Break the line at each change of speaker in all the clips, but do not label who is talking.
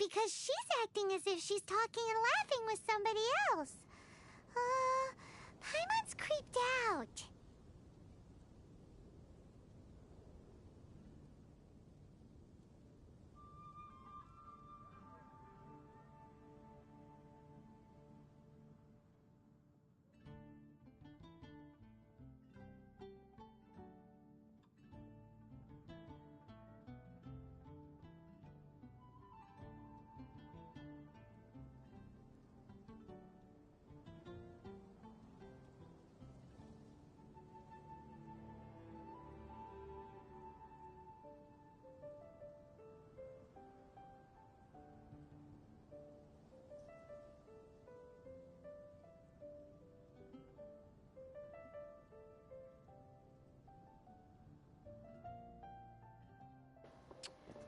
because she's acting as if she's talking and laughing with somebody else. Paimon's creeped out.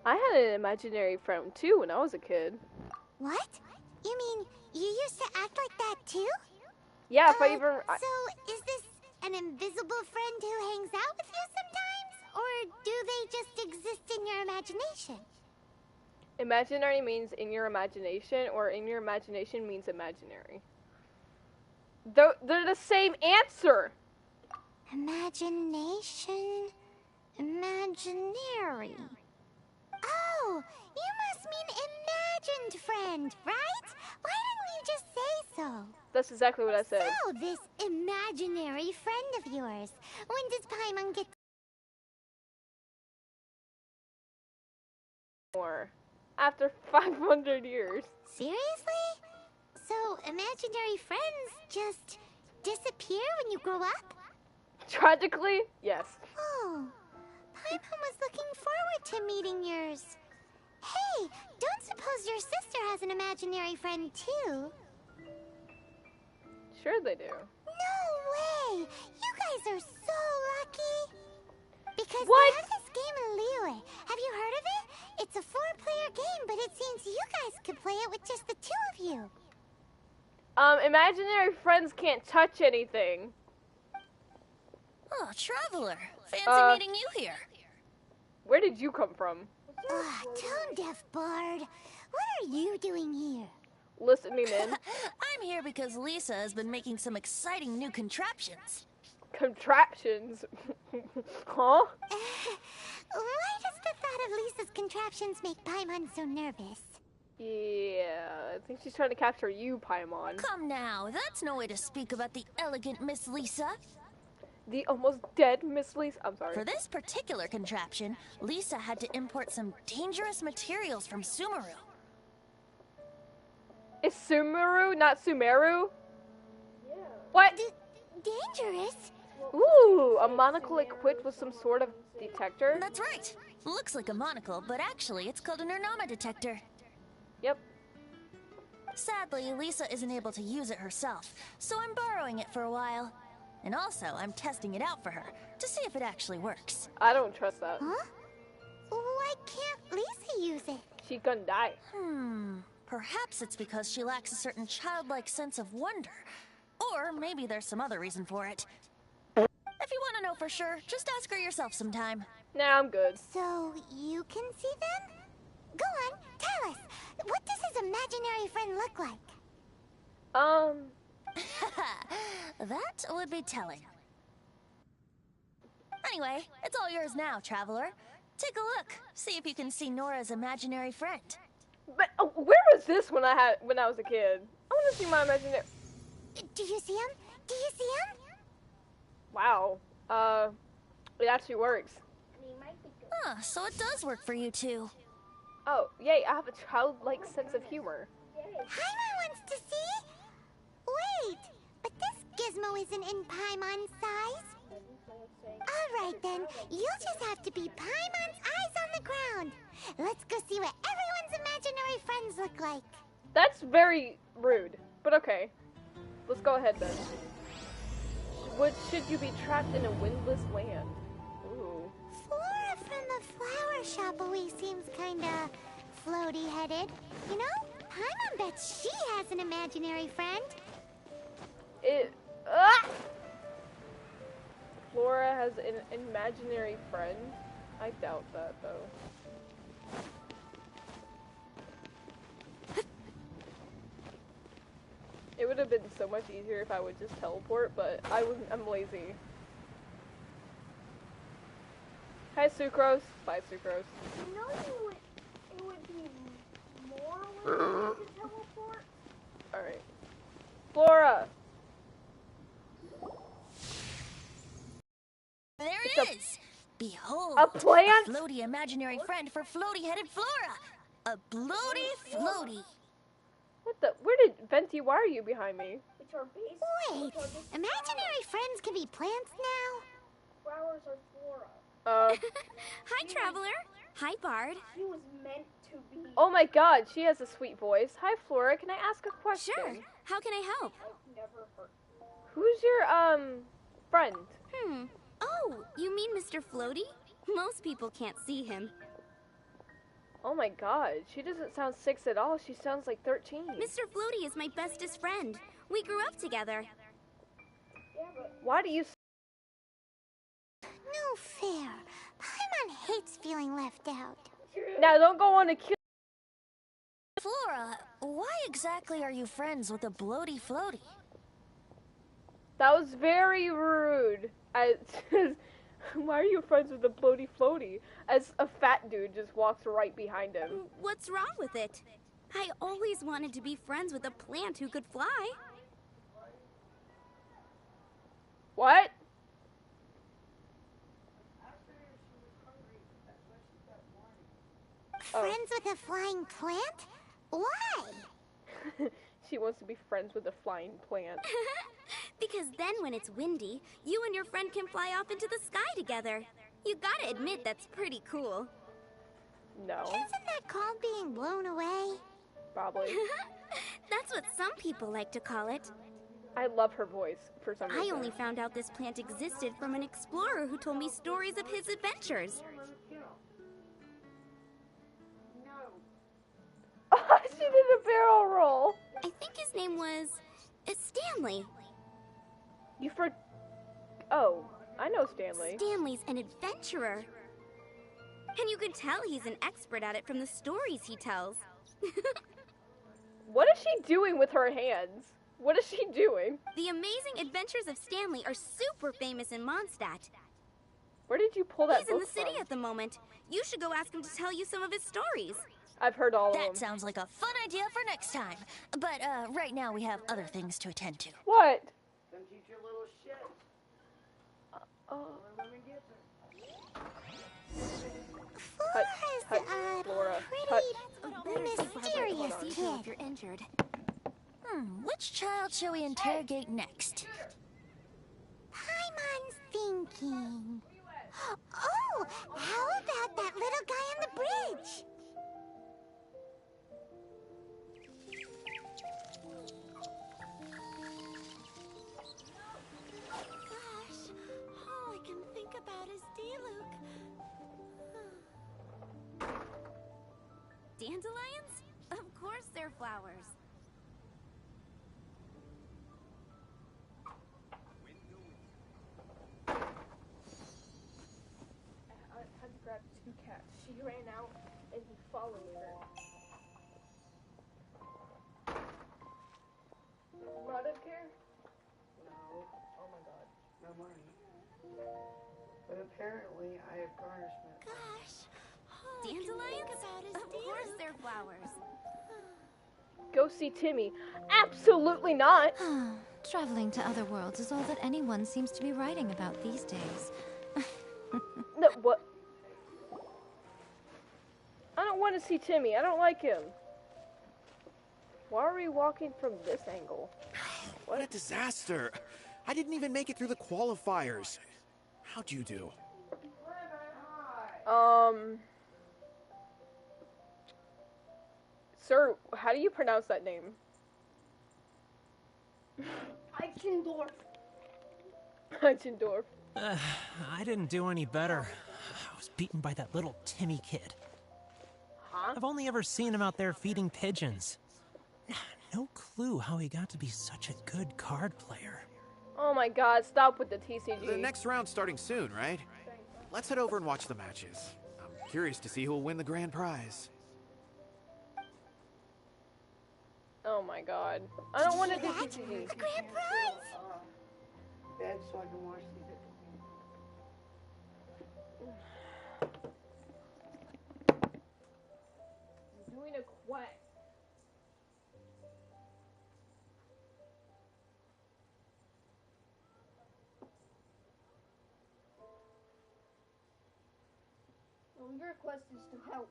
I had an imaginary friend too when I was a kid.
What? You mean you used to act like that too?
Yeah, if I even...
So, is this an invisible friend who hangs out with you sometimes? Or do they just exist in your imagination?
Imaginary means in your imagination, or in your imagination means imaginary. They're the same answer!
Imagination... imaginary... Oh, you must mean imagined friend, right? Why didn't you just say so?
That's exactly what I said.
So, this imaginary friend of yours, when does Paimon get
More. After 500 years.
Seriously? So, imaginary friends just disappear when you grow up?
Tragically, yes.
Oh, Paimon was looking forward to meeting yours. Hey, don't suppose your sister has an imaginary friend too?
Sure they do.
No way! You guys are so lucky! Because
What?
they have this game in Liyue. Have you heard of it? It's a 4-player game, but it seems you guys could play it with just the 2 of you.
Imaginary friends can't touch anything.
Oh, Traveler. Fancy meeting you here.
Where did you come from?
Tone-deaf bard. What are you doing here?
Listening in.
I'm here because Lisa has been making some exciting new contraptions.
Contraptions? Huh?
Why does the thought of Lisa's contraptions make Paimon so nervous?
Yeah, I think she's trying to capture you, Paimon.
Come now, that's no way to speak about the elegant Miss Lisa.
The almost dead Miss Lisa. I'm sorry.
For this particular contraption, Lisa had to import some dangerous materials from Sumeru.
Is Sumeru not Sumeru? Yeah. What?
Dangerous?
Ooh, a monocle equipped with some sort of detector?
That's right. Looks like a monocle, but actually it's called an Ernama detector.
Yep.
Sadly, Lisa isn't able to use it herself, so I'm borrowing it for a while. And also, I'm testing it out for her, to see if it actually works.
I don't trust that.
Huh? Why can't Lisa use it?
She gonna die.
Perhaps it's because she lacks a certain childlike sense of wonder. Or maybe there's some other reason for it. If you want to know for sure, just ask her yourself sometime.
Nah, I'm good.
So, you can see them? Go on, tell us. What does his imaginary friend look like?
That would be telling. Anyway, it's all yours now, Traveler. Take a look. See if you can see Nora's imaginary friend.
But where was this when I was a kid? I want to see my imaginary.
Do you see him? Do you see him?
Wow. It actually works.
Huh, so it does work for you two.
Oh, yay! I have a childlike sense of humor.
Paimon wants to see? Wait, but this gizmo isn't in Paimon's size. Alright then, you'll just have to be Paimon's eyes on the ground. Let's go see what everyone's imaginary friends look like.
That's very rude, but okay. Let's go ahead then. Should you be trapped in a windless land? Ooh.
Flora from the flower shop always seems kinda floaty-headed. You know, Paimon bets she has an imaginary friend.
Flora has an imaginary friend? I doubt that, though. It would have been so much easier if I would just teleport, but I'm lazy. Hi, Sucrose. Bye, Sucrose.
You know it would be more lazy to teleport?
Alright. Flora!
There
It's
it is! Behold,
a plant?
a floaty imaginary friend for floaty-headed Flora! A bloaty floaty!
What the? Where did Venti? Why are you behind me?
It's our base.
Wait, imaginary friends can be plants now?
Flowers are flora.
Hi, Traveler. Hi, Bard.
He was meant to be.
Oh my god, she has a sweet voice. Hi, Flora. Can I ask a question?
Sure. How can I help?
I've never heard.
Who's your, friend?
Oh, you mean Mr. Floaty? Most people can't see him.
Oh my god, she doesn't sound 6 at all. She sounds like 13.
Mr. Floaty is my bestest friend. We grew up together.
Yeah, but
Why do you...
No fair. Paimon hates feeling left out.
Now, don't go on a kill...
Flora, why exactly are you friends with a bloaty floaty?
That was very rude. Why are you friends with a bloaty floaty? As a fat dude just walks right behind him.
What's wrong with it? I always wanted to be friends with a plant who could fly.
What?
Friends with a flying plant? Why?
She wants to be friends with a flying plant.
Because then when it's windy, you and your friend can fly off into the sky together. You gotta admit that's pretty cool.
No,
Isn't that called being blown away?
probably.
That's what some people like to call it.
I love her voice for some reason.
I only found out this plant existed from an explorer who told me stories of his adventures.
She did a barrel roll.
I think his name was Stanley.
You for... Oh, I know Stanley.
Stanley's an adventurer. And you can tell he's an expert at it from the stories he tells.
What is she doing with her hands? What is she doing?
The amazing adventures of Stanley are super famous in Mondstadt.
Where did you pull that
He's in
book
the city
from?
at the moment. You should go ask him to tell you some of his stories.
I've heard all of them.
That sounds like a fun idea for next time. But, right now we have other things to attend to.
What?
Come teach your little shit.
Oh.
Let me get
Touch,
Flora's
Flora.
pretty mysterious
If
kid.
you're injured.
Which child shall we interrogate next?
Paimon's thinking. Oh, how about that little guy on the bridge?
Gosh, all I can think about is Diluc. Dandelions? Of course they're flowers.
I had to grab 2 cats. She ran out and he followed her. Not up here?
No,
Oh my god.
no money. But apparently I have garnishment.
Gosh, dandelions? Of course they're flowers.
Go see Timmy. Absolutely not.
Traveling to other worlds is all that anyone seems to be writing about these days.
No, what? I don't want to see Timmy. I don't like him. Why are we walking from this angle?
What a disaster! I didn't even make it through the qualifiers. How'd you do?
Sir, how do you pronounce that name?
Eichendorf.
Eichendorf.
I didn't do any better. I was beaten by that little Timmy kid.
Huh?
I've only ever seen him out there feeding pigeons. No clue how he got to be such a good card player.
Oh my god, stop with the TCG.
The next round's starting soon, right? Let's head over and watch the matches. I'm curious to see who will win the grand prize.
Oh my god. I don't want to do
That's
TCG.
the grand prize!
Bed so I can watch these.
Doing a quest.
Well, your quest is to help.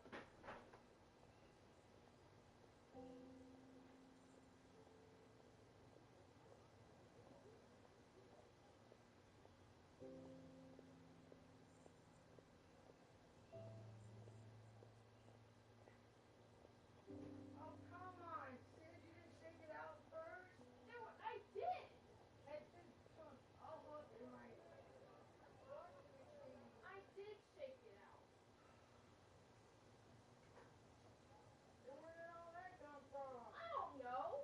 Oh, come on, Sid. You didn't shake it out first? Dude, I did. Hey, Sid, I'll look in my... I did shake it out. Then where did all that come from? I don't know.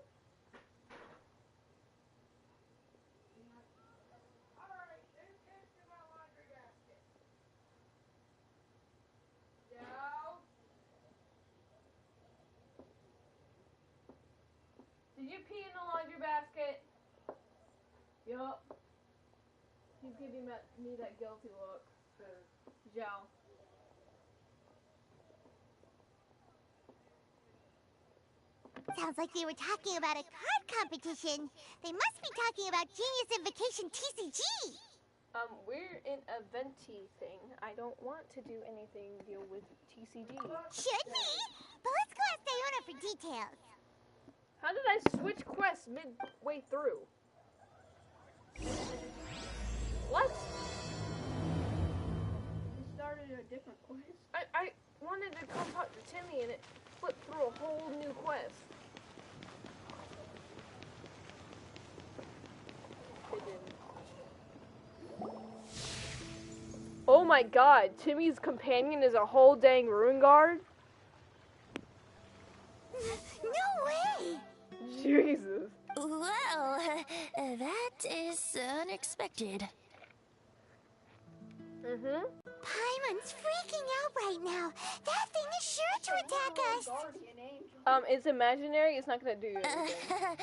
Alright, then empty my laundry basket. No.
Did you pee in the laundry basket? Yup. He's giving me that guilty look. Zhao.
Sounds like they were talking about a card competition. They must be talking about Genius Invocation TCG.
We're in a Venti thing. I don't want to do anything deal with TCG.
Should be, but let's go ask Diona for details.
How did I switch quests midway through? What?
You started a different quest.
I wanted to come talk to Timmy and it flipped through a whole new quest. It didn't. Oh my god, Timmy's companion is a whole dang ruin guard?
No way!
Jesus.
Well, that is unexpected.
Mm-hmm.
Paimon's freaking out right now. That thing is sure to attack us.
Guardian angel.
It's imaginary, it's not gonna do you anything.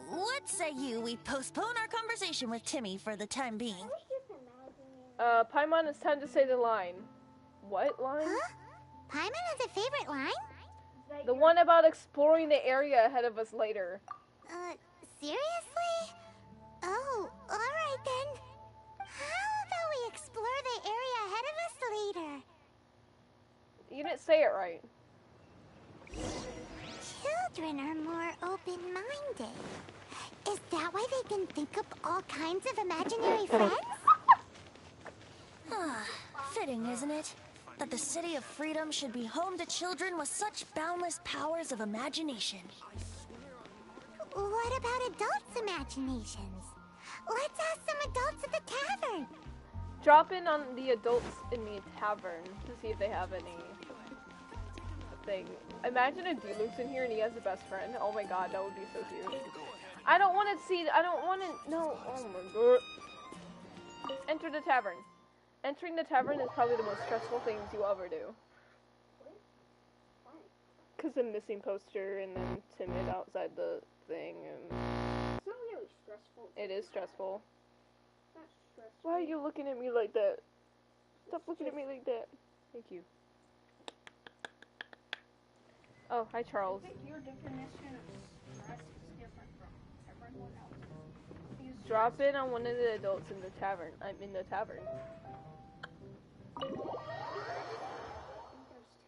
What say you we postpone our conversation with Timmy for the time being?
Paimon, it's time to say the line. What line?
Huh? Paimon has a favorite line?
The one about exploring the area ahead of us later.
Seriously? Oh, alright then. How about we explore the area ahead of us later?
You didn't say it right.
Children are more open-minded. Is that why they can think up all kinds of imaginary friends?
Fitting, isn't it? That the City of Freedom should be home to children with such boundless powers of imagination.
What about adults' imaginations? Let's ask some adults at the tavern.
Drop in on the adults in the tavern to see if they have any thing. Imagine if D-Luke's in here and he has a best friend. Oh my god, that would be so cute. I don't want to see, I don't want to, no, oh my god. Enter the tavern. Entering the tavern is probably the most stressful things you ever do. Because the missing poster and then timid outside the thing and...
It's not really stressful.
It is stressful.
It's not stressful.
Why are you looking at me like that? Stop looking at me like that. Thank you. Oh, hi Charles.
I think your definition of stress is different from everyone else.
Drop in on one of the adults in the tavern. I'm in the tavern.
I think there's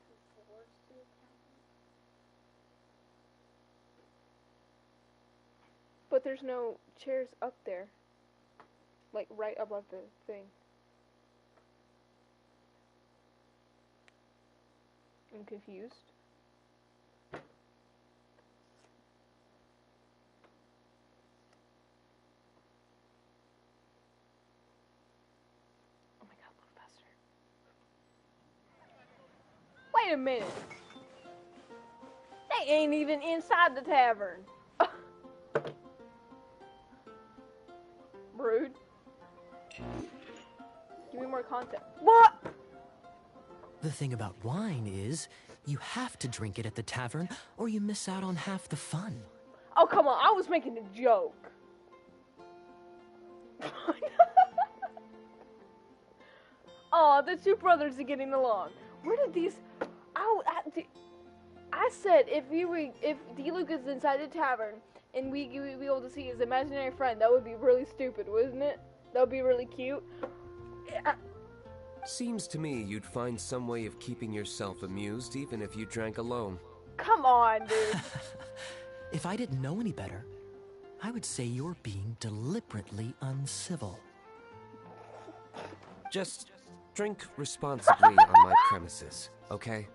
2 floors to the tavern.
But there's no chairs up there. Like right above the thing. I'm confused. Oh my god, look faster. Wait a minute. They ain't even inside the tavern. Rude. Give me more content. What?
The thing about wine is, you have to drink it at the tavern, or you miss out on half the fun.
Oh, come on, I was making a joke. Oh, the two brothers are getting along. Where did these... I said if D-Luke is inside the tavern and we be able to see his imaginary friend, that would be really stupid, wouldn't it? That would be really cute.
Seems to me you'd find some way of keeping yourself amused even if you drank alone.
Come on, dude.
If I didn't know any better, I would say you're being deliberately uncivil.
Just drink responsibly on my premises, okay?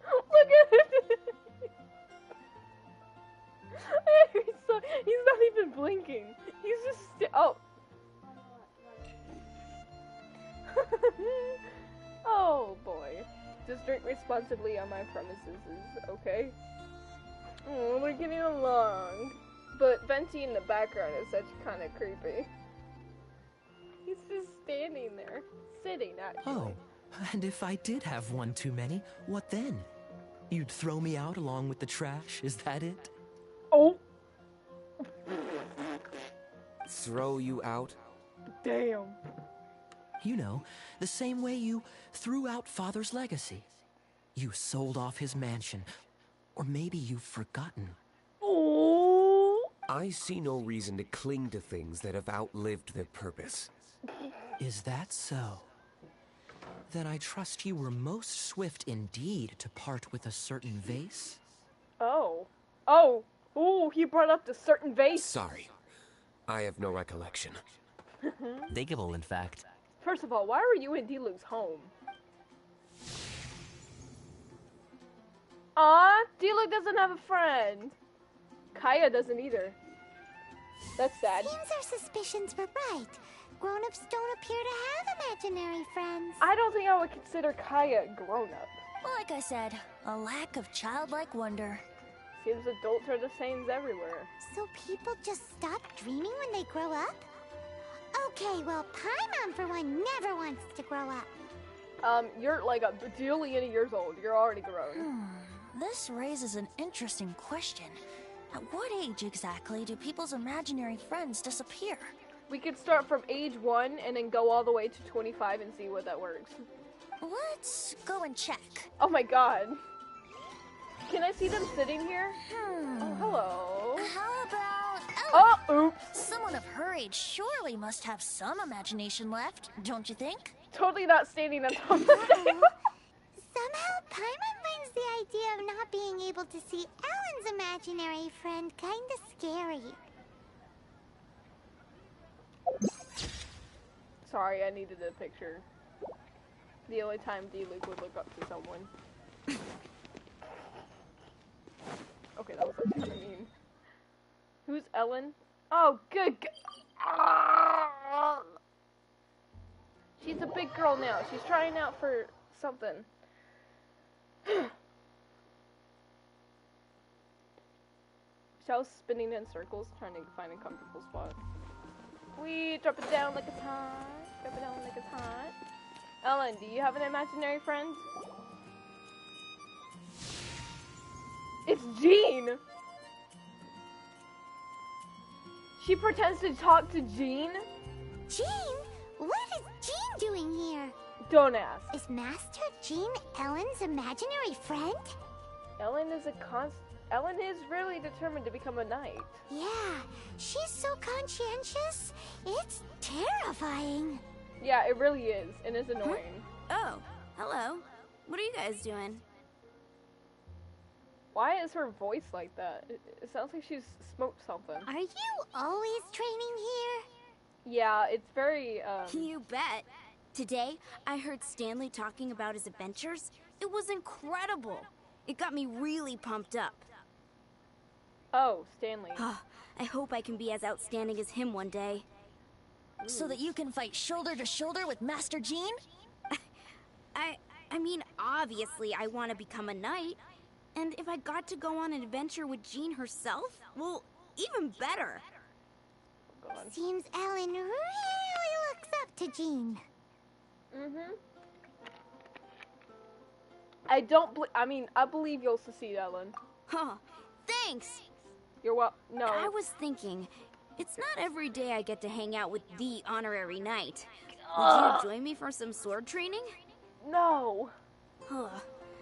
Look at it. He's not even blinking. He's just oh. Oh boy. Just drink responsibly on my premises is okay. Oh, we're getting along. But Venti in the background is such kind of creepy. He's just standing there, sitting actually.
Oh, and if I did have one too many, what then? You'd throw me out along with the trash, is that it?
Oh!
Throw you out?
Damn.
You know, the same way you threw out Father's legacy. You sold off his mansion. Or maybe you've forgotten.
Oh!
I see no reason to cling to things that have outlived their purpose.
Is that so? Then I trust you were most swift indeed to part with a certain vase?
Oh. Oh! Ooh, he brought up the certain vase.
Sorry. I have no recollection.
Diggable, in fact.
First of all, why were you in D-Luke's home? Aw, D-Luke doesn't have a friend. Kaya doesn't either. That's sad.
Seems our suspicions were right. Grown-ups don't appear to have imaginary friends.
I don't think I would consider Kaya grown-up.
Like I said, a lack of childlike wonder.
Seems adults are the same everywhere.
So people just stop dreaming when they grow up? Okay, well, Paimon for one never wants to grow up.
You're like a bajillion years old. You're already grown.
This raises an interesting question. At what age exactly do people's imaginary friends disappear?
We could start from age 1 and then go all the way to 25 and see what that works.
Let's go and check.
Oh my god. Can I see them sitting here? Oh, hello.
How about
Oh,
Ellen?
oops.
Someone of her age surely must have some imagination left, don't you think?
Totally not standing on top of the table.
Somehow, Paimon finds the idea of not being able to see Ellen's imaginary friend kinda scary.
Sorry, I needed a picture. The only time D-Luke would look up to someone. Okay, that was kind of mean. Who's Ellen? Oh, good. She's a big girl now. She's trying out for something. Shell's spinning in circles, trying to find a comfortable spot. We drop it down like it's hot. Drop it down like it's hot. Ellen, do you have an imaginary friend? It's Jean! She pretends to talk to Jean?
Jean? What is Jean doing here?
Don't ask.
Is Master Jean Ellen's imaginary friend?
Ellen is really determined to become a knight.
Yeah, she's so conscientious. It's terrifying.
Yeah, it really is, and it's annoying.
Oh, hello. What are you guys doing?
Why is her voice like that? It sounds like she's smoked something.
Are you always training here?
Yeah, it's very,
You bet. Today, I heard Stanley talking about his adventures. It was incredible. It got me really pumped up.
Oh, Stanley.
I hope I can be as outstanding as him one day.
So that you can fight shoulder to shoulder with Master Jean?
I mean, obviously I want to become a knight. And if I got to go on an adventure with Jean herself, well, even better.
God.
Seems Ellen really looks up to Jean.
I mean, I believe you'll succeed, Ellen.
Huh. Thanks.
You're well. No.
I was thinking, it's not every day I get to hang out with the honorary knight. Would you join me for some sword training?
No.
Huh.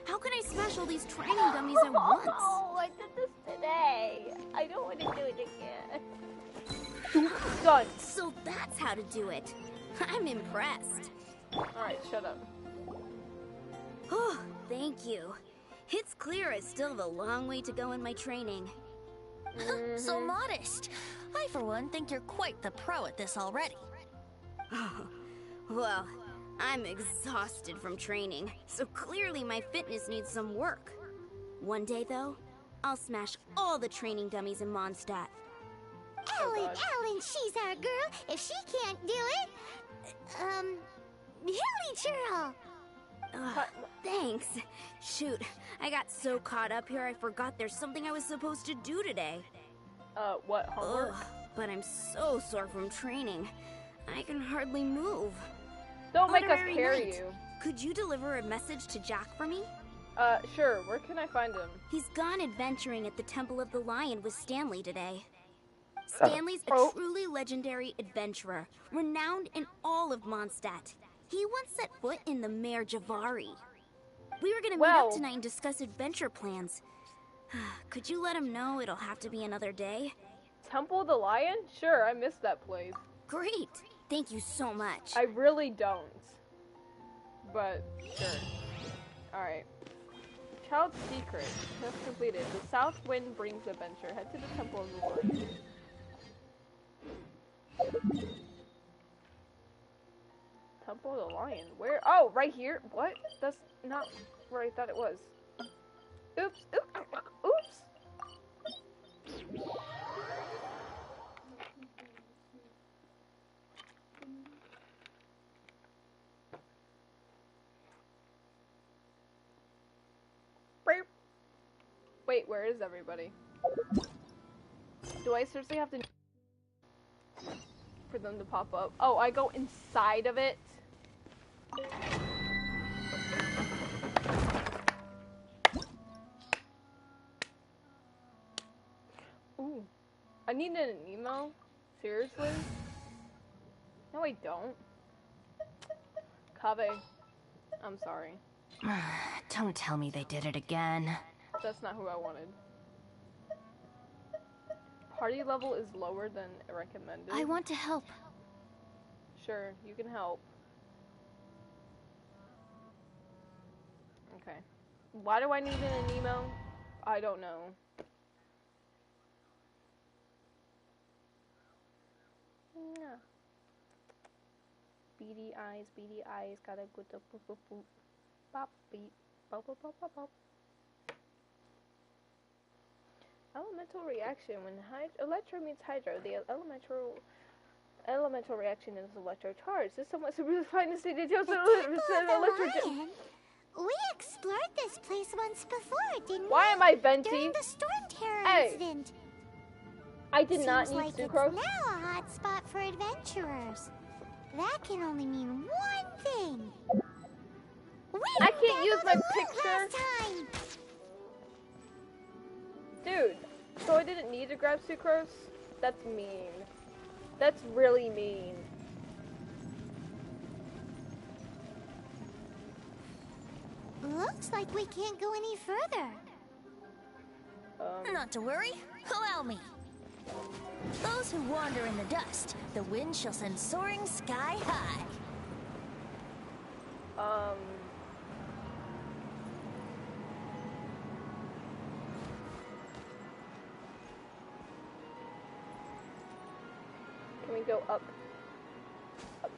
How can I smash all these training dummies at once?
Oh, I did this today. I don't want to do it again. Done.
So that's how to do it. I'm impressed.
Alright, shut up.
Oh, thank you. It's clear I still have a long way to go in my training.
So modest. I, for one, think you're quite the pro at this already.
Well, I'm exhausted from training, so clearly my fitness needs some work. One day, though, I'll smash all the training dummies in Mondstadt.
Ellen, she's our girl. If she can't do it, Hilly Churl.
Thanks. Shoot, I got so caught up here I forgot there's something I was supposed to do today.
What, homework?
But I'm so sore from training. I can hardly move.
Don't make us
Honorary
carry
Knight,
you.
Could you deliver a message to Jack for me?
Sure. Where can I find him?
He's gone adventuring at the Temple of the Lion with Stanley today. Stanley's a truly legendary adventurer, renowned in all of Mondstadt. He once set foot in the Mare Javari. We were gonna meet up tonight and discuss adventure plans. Could you let him know it'll have to be another day?
Temple of the Lion? Sure, I missed that place.
Great. Thank you so much.
I really don't. But, sure. Alright. Child's Secret. Test completed. The South Wind brings adventure. Head to the Temple of the Lion. Temple of the Lion. Where? Oh, right here. What? That's not where I thought it was. Oops. Oops. Wait, where is everybody? Do I seriously have to for them to pop up? Oh, I go inside of it? Ooh. I need an email? Seriously? No, I don't. Kave. I'm sorry.
Don't tell me they did it again.
That's not who I wanted. Party level is lower than recommended.
I want to help.
Sure, you can help. Okay. Why do I need an email? I don't know. Yeah. Beady eyes, gotta go to boop boop boop. Bop beep. Bop bop bop bop bop. Elemental reaction. When electro meets hydro, the elemental reaction is electro charge. This is somewhat simplified to say details of electro.
We explored this place once before, didn't we?
Why am I Venti?
During the Storm Terror incident.
I did not need
like
sucrose.
It's now a hot spot for adventurers. That can only mean one thing.
I can't use my picture. Dude, so I didn't need to grab sucrose? That's mean. That's really mean.
Looks like we can't go any further.
Not to worry. Allow me. Those who wander in the dust, the wind shall send soaring sky high.
Can we go up? Up.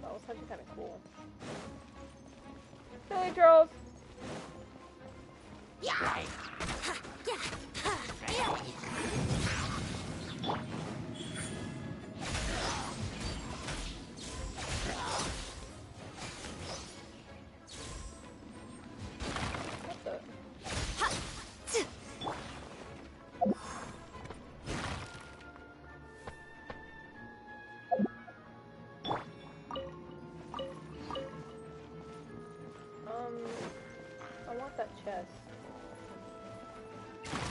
That was something kind of cool. Silly trolls!
Yeah!
that chest.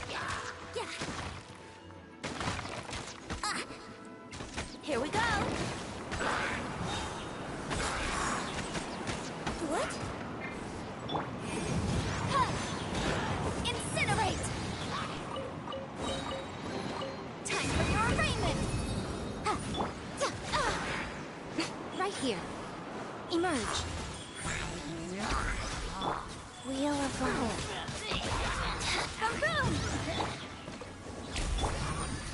Yeah. Ah. Here we go. What? Ha. Incinerate. Time for your arraignment. Ha. Ah. Right here. Emerge. Wheel of fire. Boom!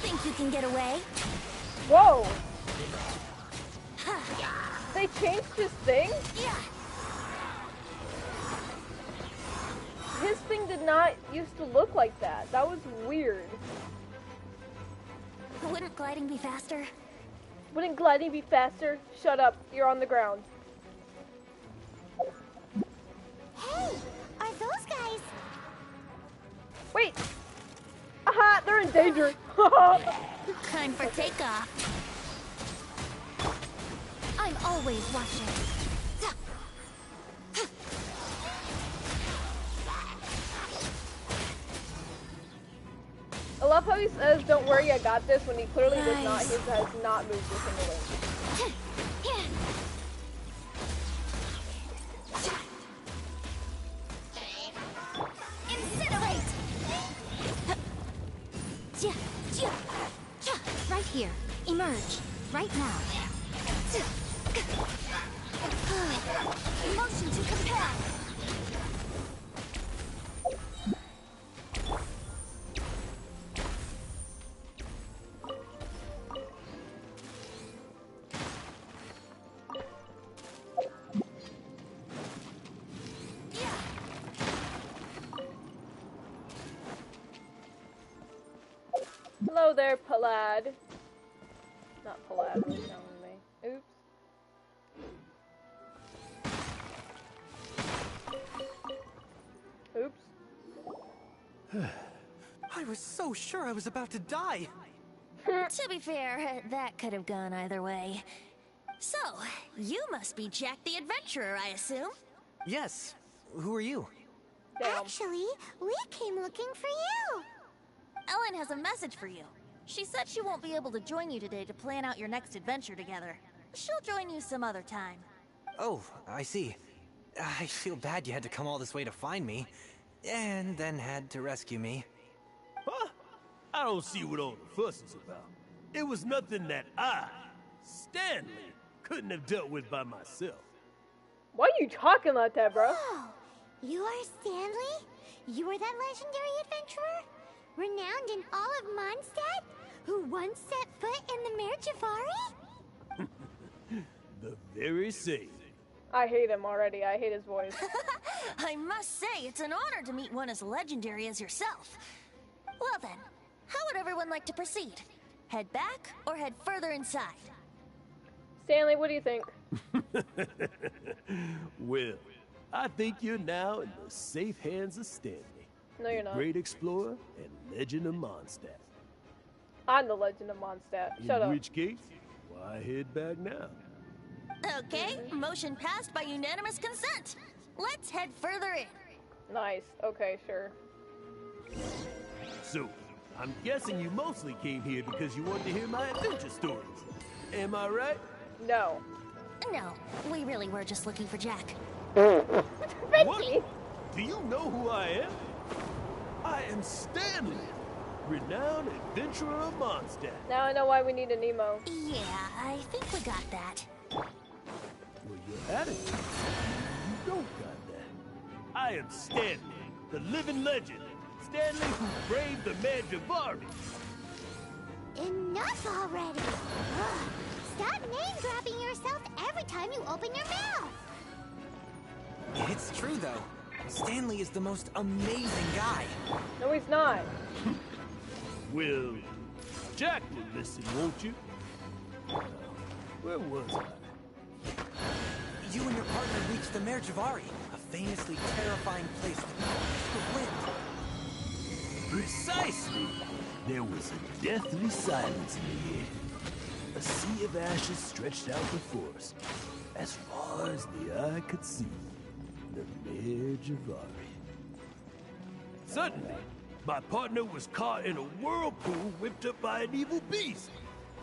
Think you can get away?
Whoa! They changed his thing?
Yeah.
His thing did not used to look like that. That was weird.
Wouldn't gliding be faster?
Wouldn't gliding be faster? Shut up. You're on the ground.
Hey, are those guys?
Wait! Aha! They're in danger!
Time for takeoff. I'm always watching.
I love how he says, "Don't worry, I got this," when he clearly does not. He has not moved a single inch.
Incinerate! Right here. Emerge. Right now. Motion to compare.
Hello there, Palad. Not Palad, what's wrong with me? Oops. Oops.
I was so sure I was about to die.
To be fair, that could have gone either way. So, you must be Jack the Adventurer, I assume?
Yes. Who are you?
Damn.
Actually, we came looking for you.
Ellen has a message for you. She said she won't be able to join you today to plan out your next adventure together. She'll join you some other time.
Oh, I see. I feel bad you had to come all this way to find me, and then had to rescue me.
Huh? I don't see what all the fuss is about. It was nothing that I, Stanley, couldn't have dealt with by myself.
Why are you talking like that, bro?
Oh, you are Stanley? You were that legendary adventurer? Renowned in all of Mondstadt? Who once set foot in the Mare Javari?
The very same.
I hate him already. I hate his voice.
I must say, it's an honor to meet one as legendary as yourself. Well then, how would everyone like to proceed? Head back or head further inside?
Stanley, what do you think?
Well, I think you're now in the safe hands of Stanley.
No, you're not.
Great explorer and legend of Mondstadt.
I'm the legend of Mondstadt. Shut
In
up.
which case, why head back now?
Okay, motion passed by unanimous consent. Let's head further in.
Nice. Okay, sure.
So, I'm guessing you mostly came here because you wanted to hear my adventure stories. Am I right?
No.
No, we really were just looking for Jack.
Venti!
Do you know who I am? I am Stanley, renowned adventurer of Mondstadt.
Now I know why we need a Nemo.
Yeah, I think we got that.
Well, you're at it. You don't got that. I am Stanley, the living legend. Stanley who braved the Mare Javari.
Enough already! Ugh. Stop name-dropping yourself every time you open your mouth!
It's true, though. Stanley is the most amazing guy.
No, he's not.
Well, Jack will listen, won't you? Where was I?
You and your partner reached the Mare Javari, a famously terrifying place with the wind.
Precisely. There was a deathly silence in the air. A sea of ashes stretched out before us, as far as the eye could see. The Mare Javari. Suddenly, my partner was caught in a whirlpool whipped up by an evil beast.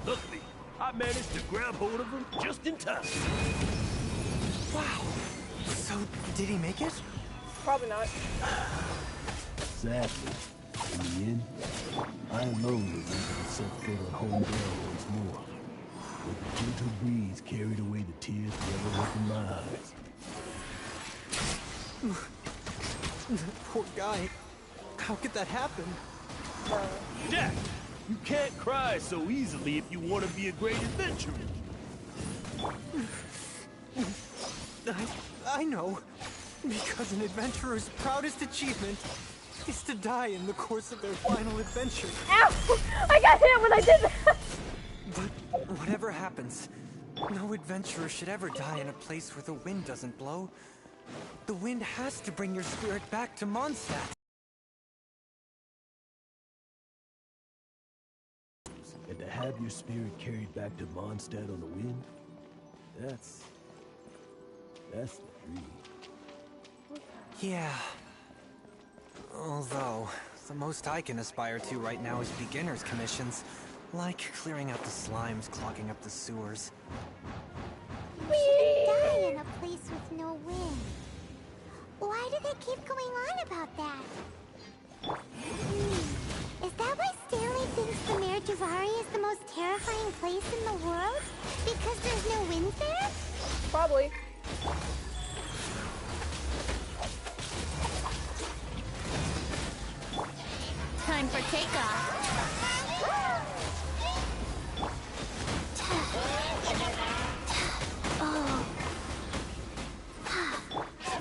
Luckily, I managed to grab hold of him just in time.
Wow. So, did he make it?
Probably not.
Sadly, in the end, I alone was able to set foot on home ground once more. But the gentle breeze carried away the tears forever left in my eyes.
Poor guy. How could that happen?
Jack, you can't cry so easily if you want to be a great adventurer.
I know. Because an adventurer's proudest achievement is to die in the course of their final adventure.
Ow! I got hit when I did that!
But whatever happens, no adventurer should ever die in a place where the wind doesn't blow. The wind has to bring your spirit back to Mondstadt.
And to have your spirit carried back to Mondstadt on the wind, that's the dream.
Yeah. Although, the most I can aspire to right now is beginner's commissions, like clearing out the slimes clogging up the sewers.
You shouldn't die in a place with no wind. Why do they keep going on about that? Is that why Stanley thinks the Mare Javari is the most terrifying place in the world? Because there's no wind there?
Probably.
Time for takeoff.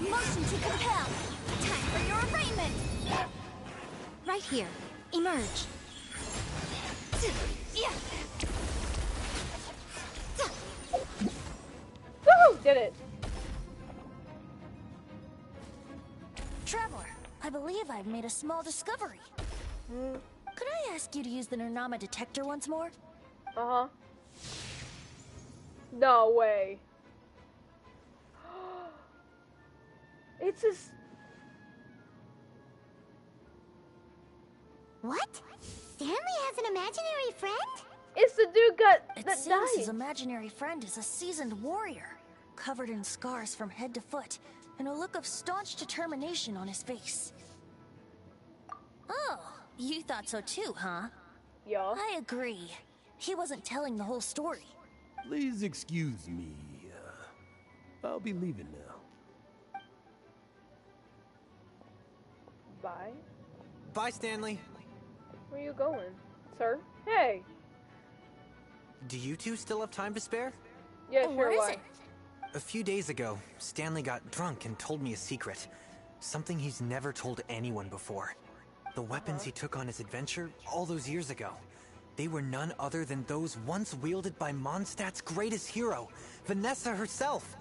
Motion to compel. Time for your arraignment. Right here. Emerge.
Woohoo! Did it.
Traveler, I believe I've made a small discovery. Could I ask you to use the Nernama detector once more?
Uh-huh. No way. It's just...
What? Stanley has an imaginary friend?
It's the dude
It
that
seems
died.
his imaginary friend is a seasoned warrior, covered in scars from head to foot, and a look of staunch determination on his face. Oh, you thought so too, huh?
Yeah.
I agree. He wasn't telling the whole story.
Please excuse me. I'll be leaving now.
Bye.
Bye, Stanley.
Where are you going, sir? Hey.
Do you two still have time to spare?
Yeah, sure.
What is
Why?
it?
A few days ago, Stanley got drunk and told me a secret. Something he's never told anyone before. The weapons he took on his adventure all those years ago. They were none other than those once wielded by Mondstadt's greatest hero, Vanessa herself.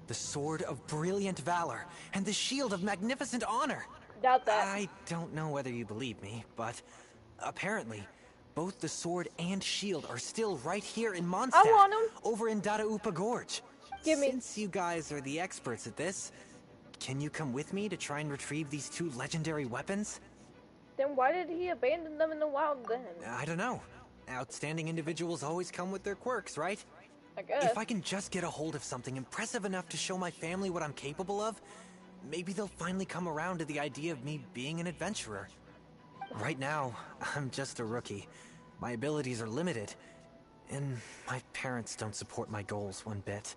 The sword of brilliant valor and the shield of magnificent honor.
Doubt that.
I don't know whether you believe me, but apparently, both the sword and shield are still right here in Mondstadt.
I want 'em.
Over in Dadaupa Gorge.
Give me.
Since you guys are the experts at this, can you come with me to try and retrieve these two legendary weapons?
Then why did he abandon them in the wild then?
I don't know. Outstanding individuals always come with their quirks, right?
I guess.
If I can just get a hold of something impressive enough to show my family what I'm capable of, maybe they'll finally come around to the idea of me being an adventurer. Right now, I'm just a rookie. My abilities are limited, and my parents don't support my goals one bit.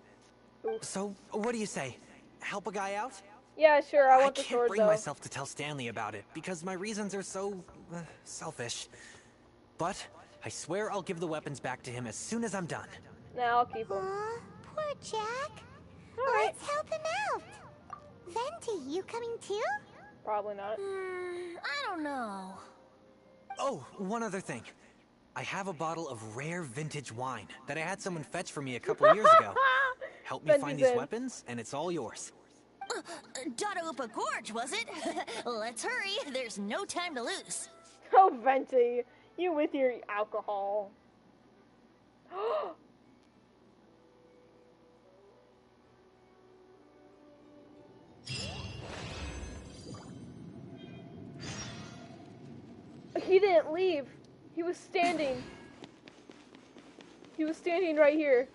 Oof.
So, what do you say? Help a guy out?
Yeah, sure. I want the
can't
sword
bring
though.
myself to tell Stanley about it, because my reasons are so, selfish. But, I swear I'll give the weapons back to him as soon as I'm done.
Nah, I'll keep them.
Aw, poor Jack.
Alright.
Let's help him out. Venti, you coming too?
Probably not.
I don't know.
Oh, one other thing. I have a bottle of rare vintage wine that I had someone fetch for me a couple years ago. Help me find
Venti's
these
in.
weapons, and it's all yours.
Dadaupa Gorge, was it? Let's hurry. There's no time to lose.
Oh, Venti. You with your alcohol. He didn't leave. He was standing. He was standing right here.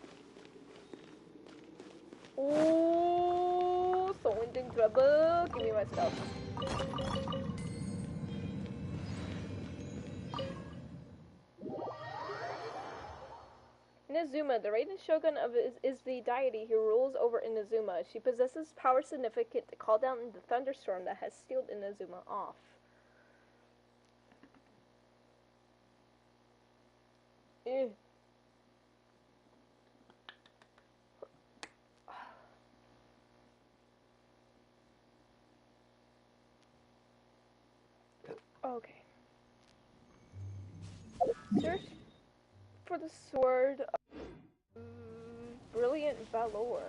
Oh, someone's in trouble. Give me my stuff. Inazuma, the reigning shogun is the deity who rules over Inazuma. She possesses power significant to call down the thunderstorm that has sealed Inazuma off. Ew. Okay. Search for the sword of brilliant valor.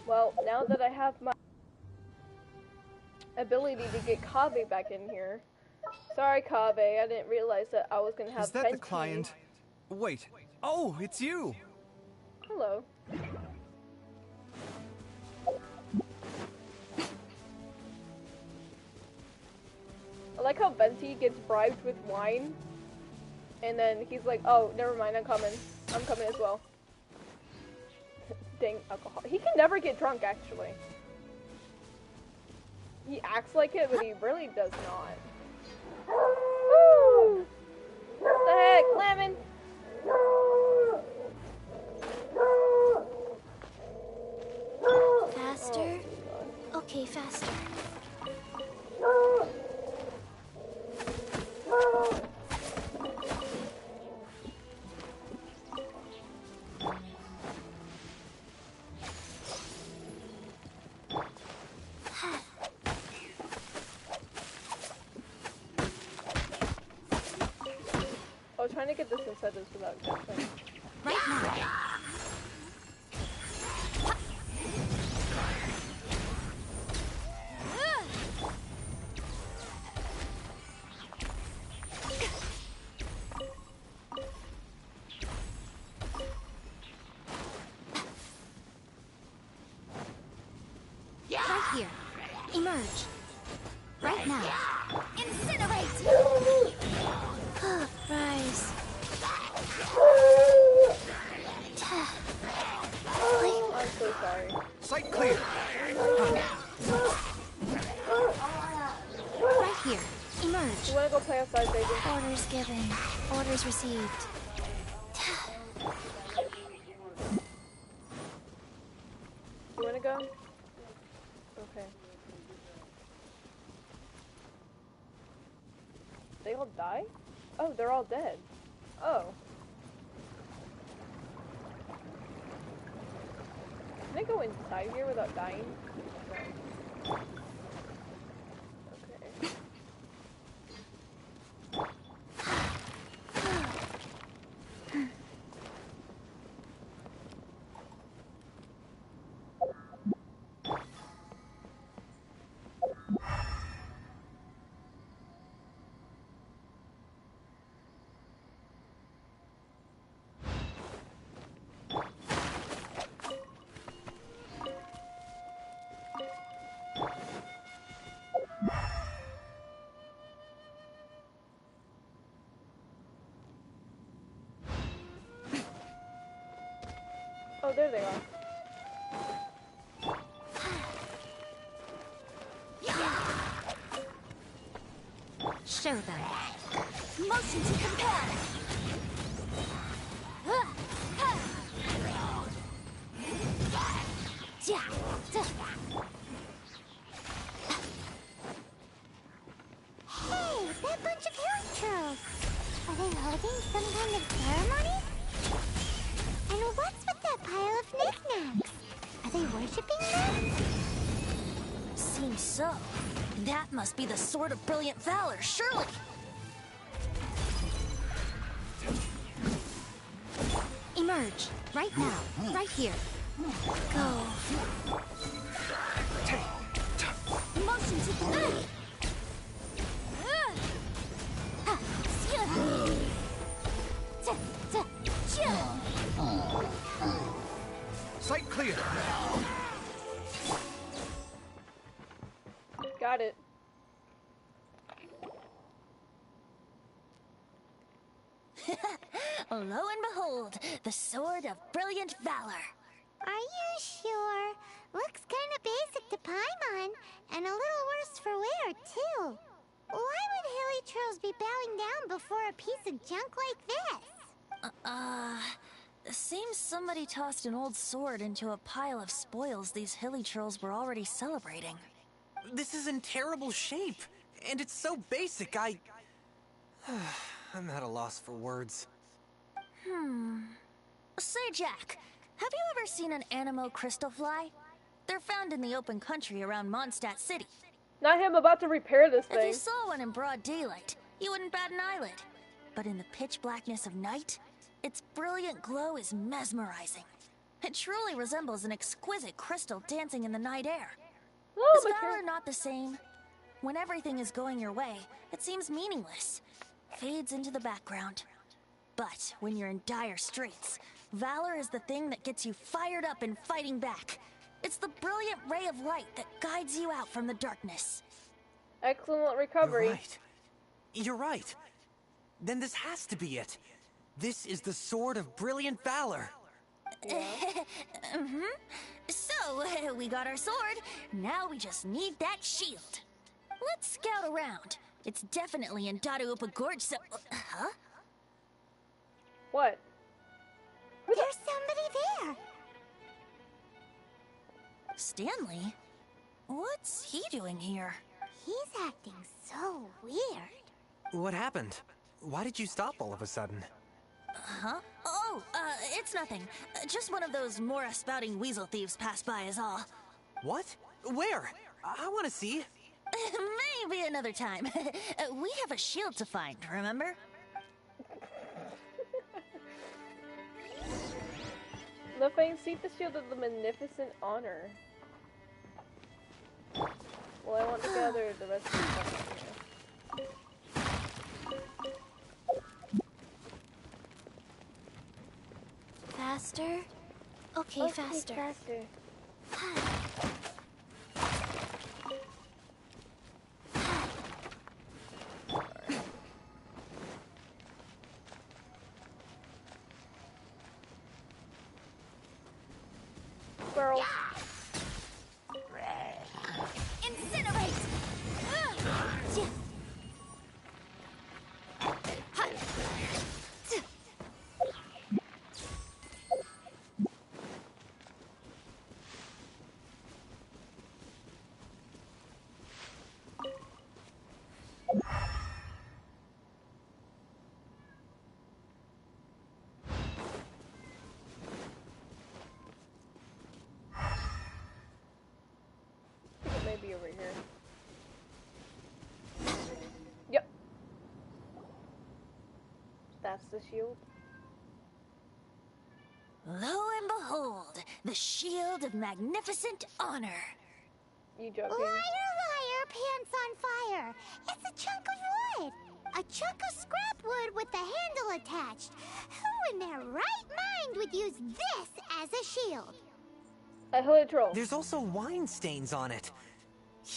Well, now that I have my ability to get Kaveh back in here. Sorry, Kaveh, I didn't realize that I was gonna have
Is that
Venti.
the client? Wait. Oh, it's you!
Hello. I like how Venti gets bribed with wine, and then he's like, oh, never mind, I'm coming as well. Dang alcohol. He can never get drunk, actually. He acts like it, but he really does not. Woo! What the heck, Lemon?
Faster? Okay, faster.
I was trying to get this inside this without Genshin.
Right now. Right here. Emerge. Right now. Incinerate! Rise.
I'm so sorry.
Sight clear!
Right here. Emerge.
You wanna go play outside, baby?
Orders given. Orders received.
You wanna go? Okay. They all die? Oh, they're all dead. Oh. Can I go inside here without dying? No. Okay. Oh, there they are.
Show them. Motion to compare.
Hey, that bunch of house trolls. Are they holding some kind of ceremony? And what's with that pile of knickknacks? Are they worshipping them?
Seems so. That must be the sword of brilliant valor, surely.
Emerge. Right now. Right here. Go. Motion to compare.
Sight clear!
got it.
Lo and behold, the Sword of Brilliant Valor.
Are you sure? Looks kind of basic to Paimon, and a little worse for wear, too. Why would Hilichurls be bowing down before a piece of junk like this?
Seems somebody tossed an old sword into a pile of spoils these Hilichurls were already celebrating.
This is in terrible shape, and it's so basic, I'm at a loss for words.
Say, Jack, have you ever seen an Animo crystal fly? They're found in the open country around Mondstadt City.
Not him about to repair this thing.
If you saw one in broad daylight, you wouldn't bat an eyelid. But in the pitch blackness of night, its brilliant glow is mesmerizing. It truly resembles an exquisite crystal dancing in the night air. Is valor not the same? When everything is going your way, it seems meaningless. Fades into the background. But when you're in dire straits, valor is the thing that gets you fired up and fighting back. It's the brilliant ray of light that guides you out from the darkness.
Excellent recovery.
You're right. You're right. Then this has to be it. This is the Sword of Brilliant Valor.
Yeah.
So, we got our sword. Now we just need that shield. Let's scout around. It's definitely in Dadaupa Gorge, so... Huh?
What?
There's somebody there.
Stanley? What's he doing here?
He's acting so weird.
What happened? Why did you stop all of a sudden?
Huh? Oh, it's nothing. Just one of those Mora-spouting weasel thieves passed by is all.
What? Where? I want to see.
Maybe another time. We have a shield to find, remember?
Lefang, seek the shield of the magnificent honor. Well, I want to gather the rest of the stuff here.
Faster? Okay, faster.
Squirrel.
Incinerate!
Maybe over here. Yep. That's the shield.
Lo and behold, the shield of magnificent honor.
You joking?
Liar, liar, pants on fire. It's a chunk of wood. A chunk of scrap wood with the handle attached. Who in their right mind would use this as a shield?
A Hilichurl.
There's also wine stains on it.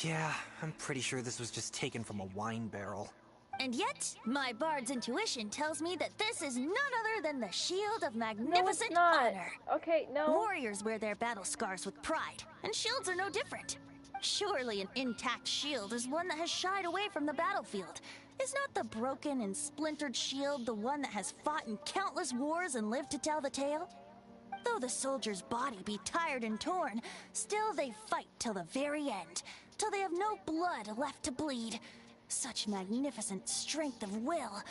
Yeah, I'm pretty sure this was just taken from a wine barrel.
And yet, my bard's intuition tells me that this is none other than the shield of magnificent honor.
Okay, no.
Warriors wear their battle scars with pride, and shields are no different. Surely an intact shield is one that has shied away from the battlefield. Is not the broken and splintered shield the one that has fought in countless wars and lived to tell the tale? Though the soldier's body be tired and torn, still they fight till the very end, till they have no blood left to bleed. Such magnificent strength of will.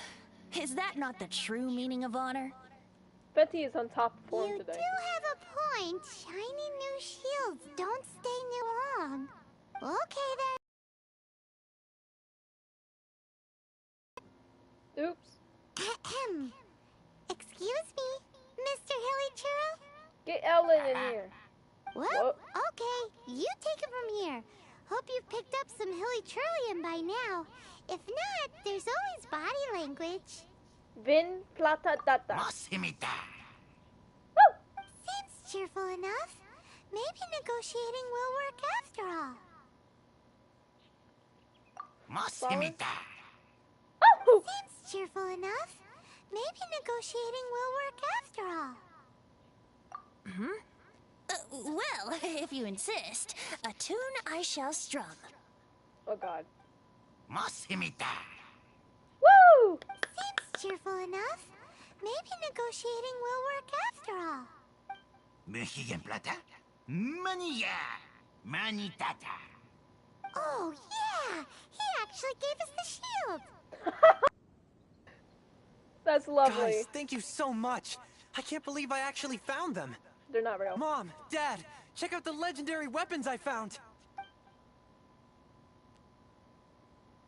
Is that not the true meaning of honor?
Venti is on top form
You
today.
do have a point. Shiny new shields don't stay new long. Okay then.
Oops.
Ahem. Excuse me, Mr. Hilichurl?
Get Ellen in here.
Well, okay, you take it from here. Hope you've picked up some Hilichurlian by now. If not, there's always body language.
Vin plata data.
Seems cheerful enough. Maybe negotiating will work after all.
flowers?
Oh! Seems cheerful enough. Maybe negotiating will work after all.
Well, if you insist, a tune I shall strum.
Oh god.
Woo!
Seems cheerful enough. Maybe negotiating will work after all.
Mexican plata? Manilla. Manitata.
Oh, yeah! He actually gave us the shield!
That's lovely.
Guys, thank you so much. I can't believe I actually found them.
They're not real.
Mom, Dad, check out the legendary weapons I found.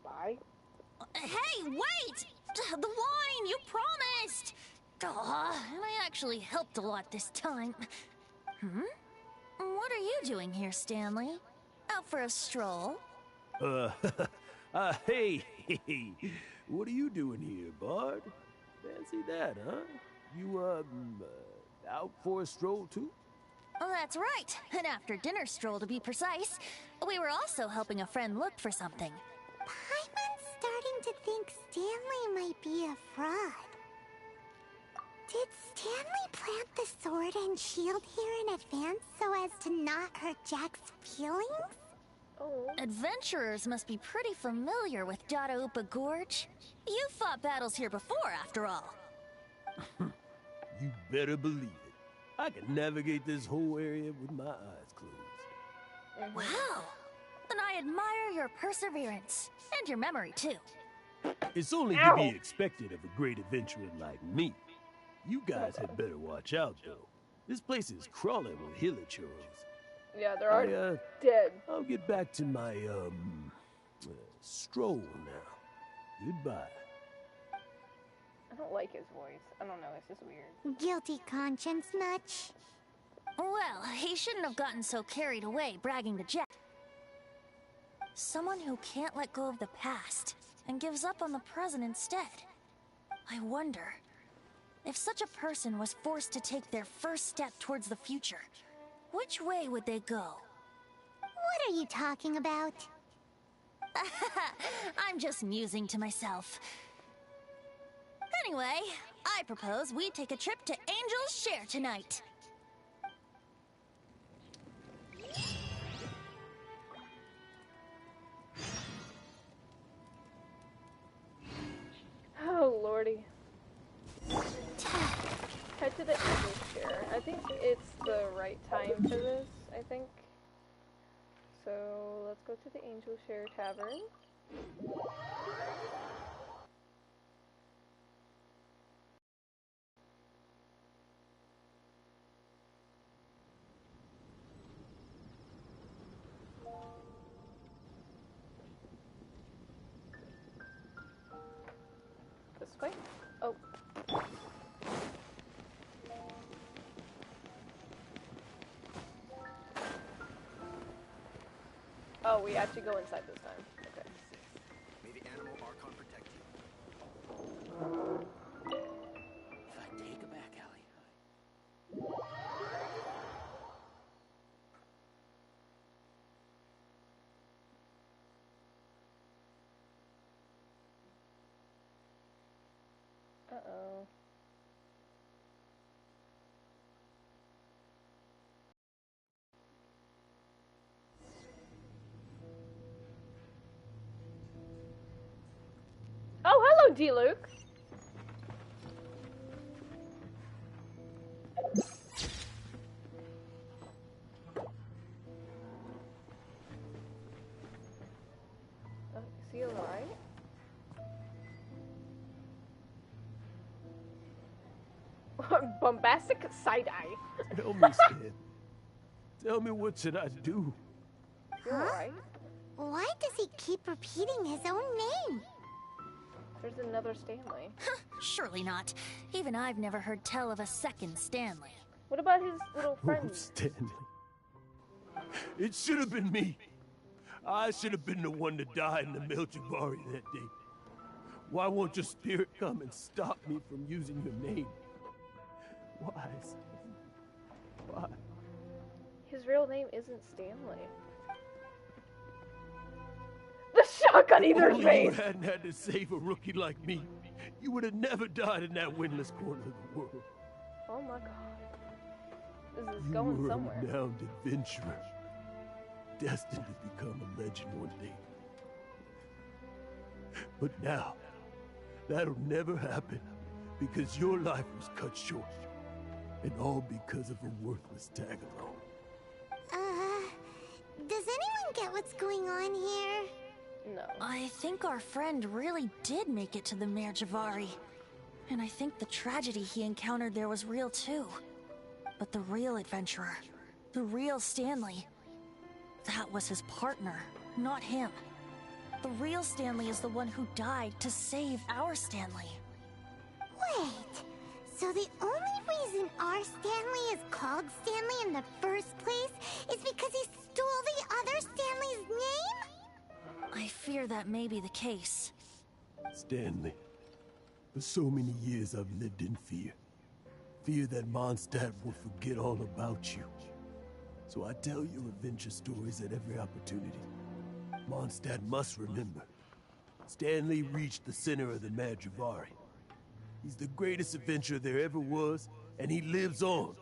Bye.
Hey, wait! The wine, you promised! And I actually helped a lot this time. What are you doing here, Stanley? Out for a stroll?
Hey, what are you doing here, Bard? Fancy that, huh? You, out for a stroll, too?
Oh, that's right. An after-dinner stroll, to be precise. We were also helping a friend look for something.
Paimon's starting to think Stanley might be a fraud. Did Stanley plant the sword and shield here in advance so as to not hurt Jack's feelings?
Oh.
Adventurers must be pretty familiar with Dada-Upa Gorge. You fought battles here before, after all.
You better believe it. I can navigate this whole area with my eyes closed.
Wow. Then I admire your perseverance. And your memory, too.
It's only to be expected of a great adventurer like me. You guys had better watch out, though. This place is crawling with hilichurls.
Yeah, there are dead.
I'll get back to my, stroll now. Goodbye.
I don't like his voice. I don't know, it's just weird.
Guilty conscience much?
Well, he shouldn't have gotten so carried away bragging to Jack. Someone who can't let go of the past and gives up on the present instead. I wonder, if such a person was forced to take their first step towards the future, which way would they go?
What are you talking about?
I'm just musing to myself. Anyway, I propose we take a trip to Angel's Share tonight.
Oh, lordy. Head to the Angel's Share. I think it's the right time for this, I think. So, let's go to the Angel's Share Tavern. This way? Oh. Oh, we actually go inside this time. Okay.
May the animal Archon protect you.
If I take a back alley.
Uh-oh. Oh, hello, D-Luke. Is he alright? Bombastic side-eye.
Tell me, Stan. Tell me, what should I do?
You alright?
Why does he keep repeating his own name?
There's another Stanley.
Surely not. Even I've never heard tell of a second Stanley.
What about his little friend?
Oh, Stanley. It should have been me. I should have been the one to die in the Melchibari that day. Why won't your spirit come and stop me from using your name? Why, Stanley? Why?
His real name isn't Stanley. The stuck on either
Only
face.
you hadn't had to save a rookie like me, you would have never died in that windless corner of the world.
Oh my god. This is
You
going
were
somewhere.
a renowned adventurer, destined to become a legend one day. But now, that'll never happen because your life was cut short. And all because of a worthless tag-along.
Does anyone get what's going on here?
No.
I think our friend really did make it to the Mare Javari. And I think the tragedy he encountered there was real too. But the real adventurer, the real Stanley, that was his partner, not him. The real Stanley is the one who died to save our Stanley.
Wait, so the only reason our Stanley is called Stanley in the first place is because he stole the other Stanley's name?
I fear that may be the case.
Stanley, for so many years I've lived in fear. Fear that Mondstadt will forget all about you. So I tell your adventure stories at every opportunity. Mondstadt must remember. Stanley reached the center of the Mare Javari. He's the greatest adventurer there ever was, and he lives on.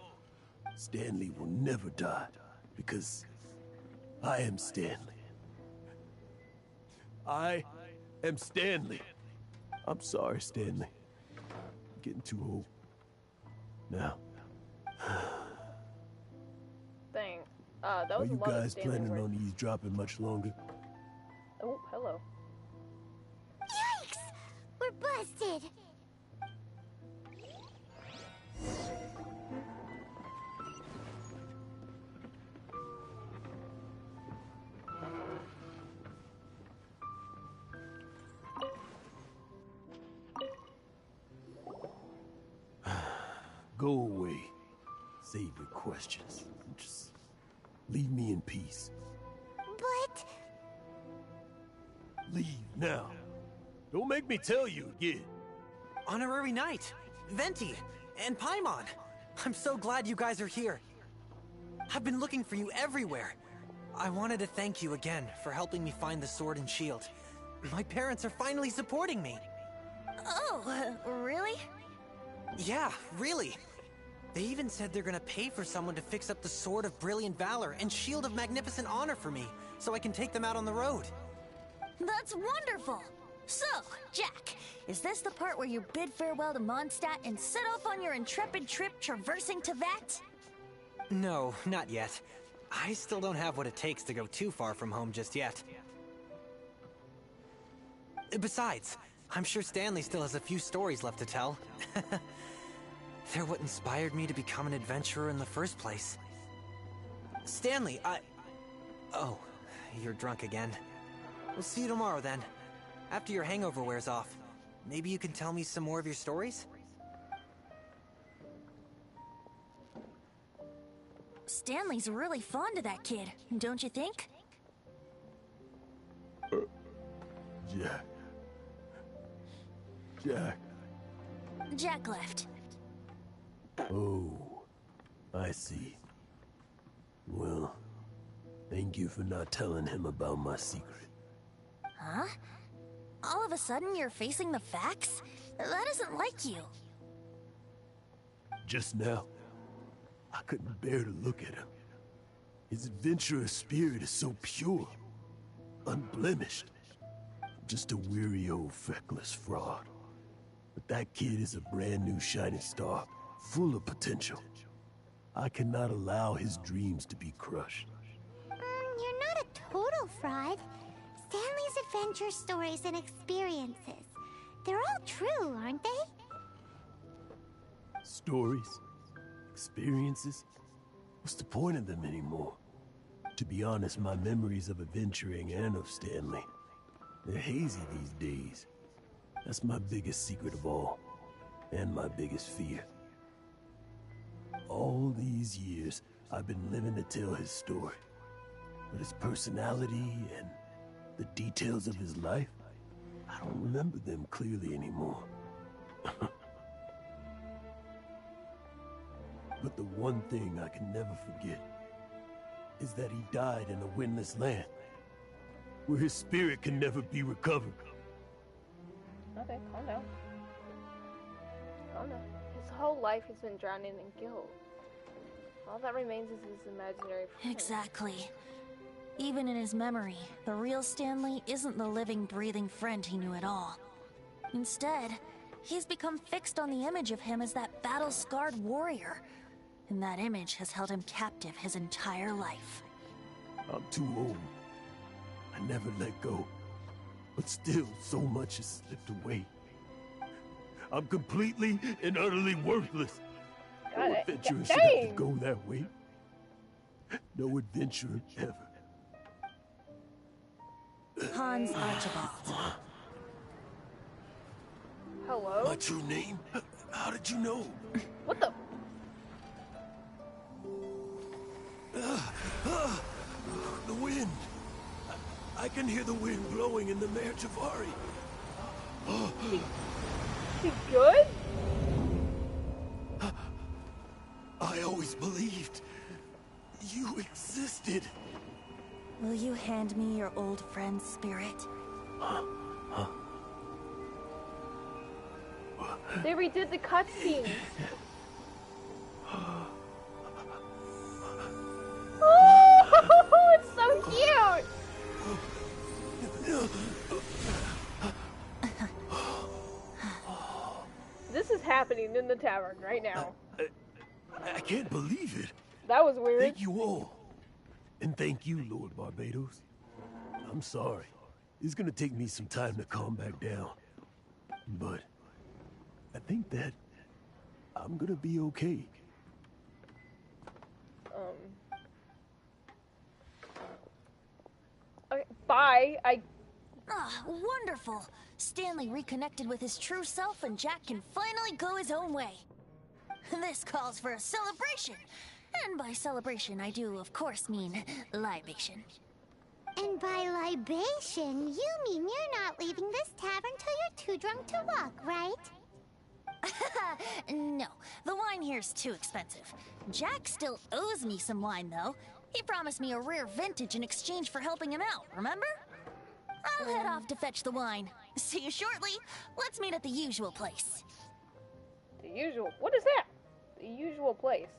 Stanley will never die, because I am Stanley. I am Stanley. I'm sorry, Stanley. I'm getting too old. Now.
Dang. That was
Are you
a lot of
guys
Stanley
planning
words.
on eavesdropping much longer?
Oh, hello.
Yikes! We're busted!
Go away. Save your questions. Just leave me in peace.
But...
Leave now. Don't make me tell you again.
Honorary Knight, Venti, and Paimon. I'm so glad you guys are here. I've been looking for you everywhere. I wanted to thank you again for helping me find the sword and shield. My parents are finally supporting me.
Oh, really?
Yeah, really. They even said they're gonna pay for someone to fix up the Sword of Brilliant Valor and Shield of Magnificent Honor for me, so I can take them out on the road.
That's wonderful! So, Jack, is this the part where you bid farewell to Mondstadt and set off on your intrepid trip traversing Tevat?
No, not yet. I still don't have what it takes to go too far from home just yet. Besides, I'm sure Stanley still has a few stories left to tell. They're what inspired me to become an adventurer in the first place. Stanley, Oh, you're drunk again. We'll see you tomorrow then. After your hangover wears off. Maybe you can tell me some more of your stories?
Stanley's really fond of that kid, don't you think?
Jack. Jack.
Jack left.
Oh, I see. Well, thank you for not telling him about my secret.
Huh? All of a sudden you're facing the facts? That isn't like you.
Just now, I couldn't bear to look at him. His adventurous spirit is so pure, unblemished. Just a weary old feckless fraud. But that kid is a brand new shining star, full of potential. I cannot allow his dreams to be crushed.
You're not a total fraud. Stanley's adventure stories and experiences. They're all true, aren't they?
Stories? Experiences? What's the point of them anymore? To be honest, my memories of adventuring and of Stanley, they're hazy these days. That's my biggest secret of all, and my biggest fear. All these years, I've been living to tell his story. But his personality and the details of his life, I don't remember them clearly anymore. But the one thing I can never forget is that he died in a windless land. where his spirit can never be recovered.
Okay, calm down. Calm down. His whole life he's been drowning in guilt. All that remains is his imaginary friend.
Exactly. Even in his memory, the real Stanley isn't the living, breathing friend he knew at all. Instead, he's become fixed on the image of him as that battle-scarred warrior. And that image has held him captive his entire life.
I'm too old. I never let go. But still, so much has slipped away. I'm completely and utterly worthless. No adventurer should have to go that way. No adventurer ever.
Hans Archibald.
Hello?
My true name? How did you know?
What the?
The wind. I can hear the wind blowing in the Mare Javari.
He good?
I always believed you existed.
Will you hand me your old friend's spirit?
They redid the cutscenes. Oh, it's so cute! This is happening in the tavern right now.
I can't believe it.
That was weird.
Thank you all. And thank you, Lord Barbados. I'm sorry. It's gonna take me some time to calm back down. But I think that I'm gonna be okay.
Okay, bye.
Ah, wonderful! Stanley reconnected with his true self and Jack can finally go his own way. This calls for a celebration. And by celebration, I do, of course, mean libation.
And by libation, you mean you're not leaving this tavern till you're too drunk to walk, right?
No, the wine here's too expensive. Jack still owes me some wine, though. He promised me a rare vintage in exchange for helping him out, remember? I'll head off to fetch the wine. See you shortly. Let's meet at the usual place.
The usual? What is that? The usual place?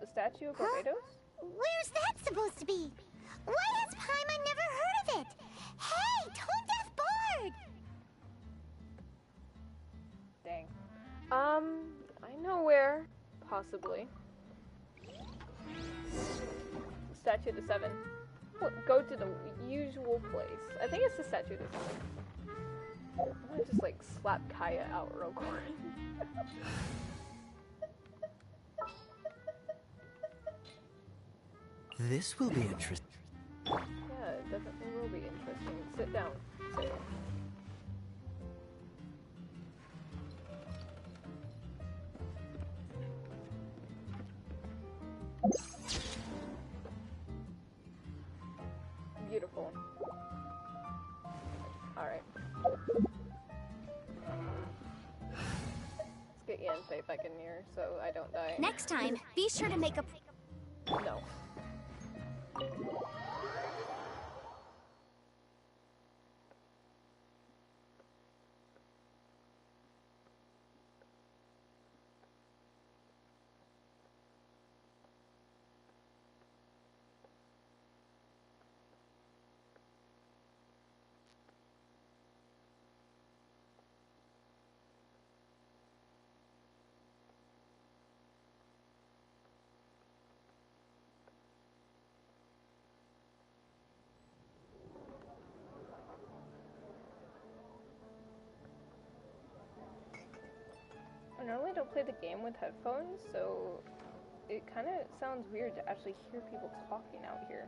The statue of Barbados?
Where's that supposed to be? Why has Paimon never heard of it? Hey, Tone Deaf Board!
Dang. I know where. Possibly. Statue of the Seven. Go to the usual place. I think it's the Statue of the Seven. I'm gonna just like slap Kaya out real quick.
This will be interesting.
Yeah, it definitely will be interesting. Sit down. Sit. Beautiful. Alright. Let's get Yanfei back in here so I don't die.
Next time, be sure to make a...
No. I normally don't play the game with headphones, so it kind of sounds weird to actually hear people talking out here.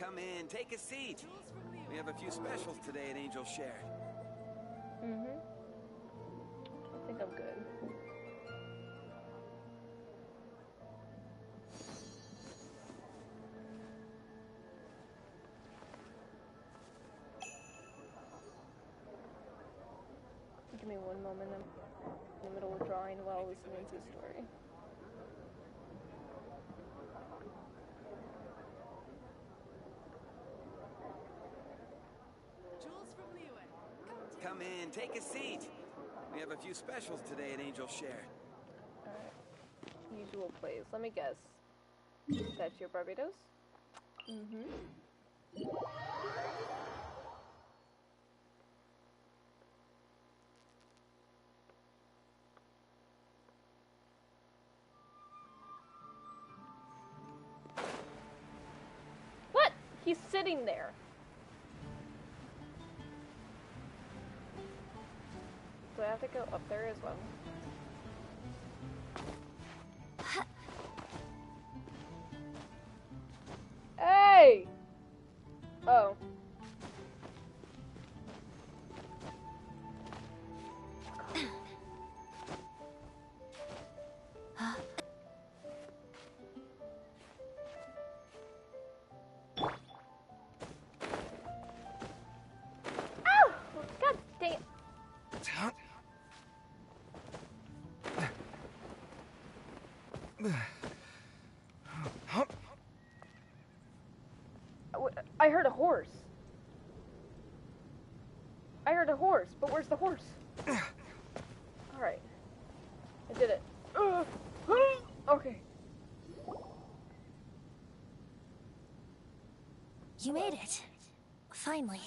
Come in, take a seat. We have a few specials today at Angel Share.
I think I'm good. home in the middle of drawing while listening to the story.
Come in, take a seat. We have a few specials today at Angel Share.
Alright. Usual plays. Let me guess. Statue of Barbados? Mm-hmm. What? He's sitting there. Do I have to go up there as well? Hey! Oh. Ow! God dang it. I heard a horse. I heard a horse, but where's the horse? Alright. I did it. Okay.
You made it. Finally.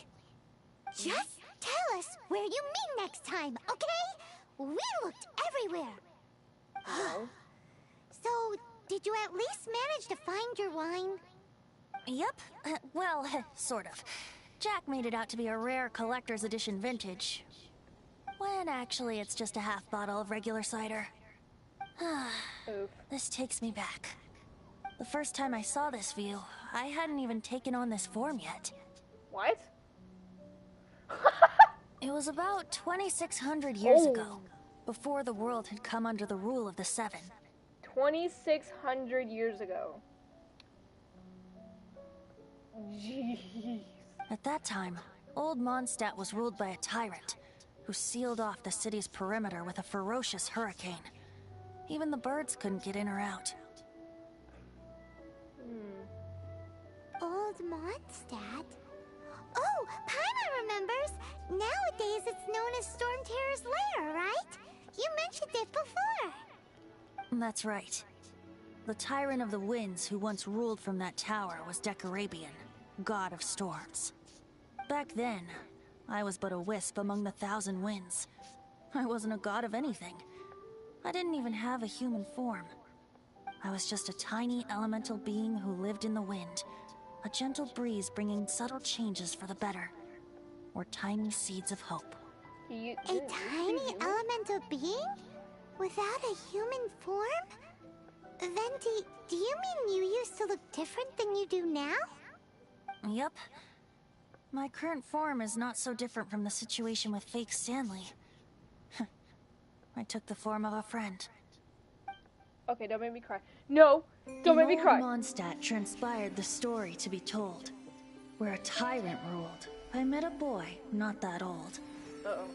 Just tell us where you meet next time, okay? We looked everywhere.
No.
So, did you at least manage to find your wine?
Yep. Well, sort of. Jack made it out to be a rare collector's edition vintage. When actually it's just a half bottle of regular cider. This takes me back. The first time I saw this view, I hadn't even taken on this form yet.
What?
It was about 2,600 years ago, before the world had come under the rule of the Seven.
2,600 years ago. Jeez.
At that time, old Mondstadt was ruled by a tyrant, who sealed off the city's perimeter with a ferocious hurricane. Even the birds couldn't get in or out.
Old Mondstadt? Oh, Paimon remembers! Nowadays it's known as Storm Terror's lair, right? You mentioned it before.
That's right. The Tyrant of the Winds who once ruled from that tower was Decarabian, god of storms. Back then, I was but a wisp among the thousand winds. I wasn't a god of anything. I didn't even have a human form. I was just a tiny elemental being who lived in the wind, a gentle breeze bringing subtle changes for the better, or tiny seeds of hope.
A tiny elemental being? Without a human form? Venti, do you mean you used to look different than you do now?
Yep. My current form is not so different from the situation with fake Stanley. I took the form of a friend.
Okay, don't make me cry. No! Don't make me cry!
In old Mondstadt transpired the story to be told. Where a tyrant ruled, I met a boy not that old.
Uh-oh.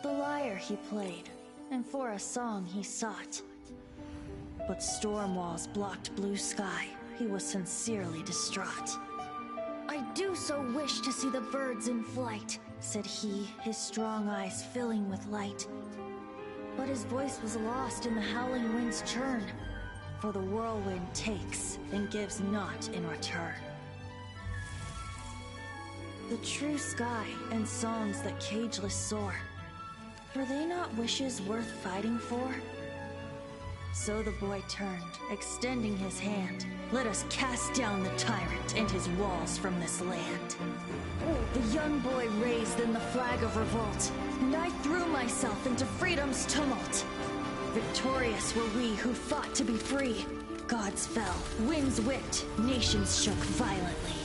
The lyre he played, and for a song he sought. But storm walls blocked blue sky. He was sincerely distraught. I do so wish to see the birds in flight, said he, his strong eyes filling with light. But his voice was lost in the howling wind's churn, for the whirlwind takes and gives not in return. The true sky and songs that cageless soar, were they not wishes worth fighting for? So the boy turned, extending his hand. Let us cast down the tyrant and his walls from this land. The young boy raised then the flag of revolt, and I threw myself into freedom's tumult. Victorious were we who fought to be free. Gods fell, winds whipped, nations shook violently.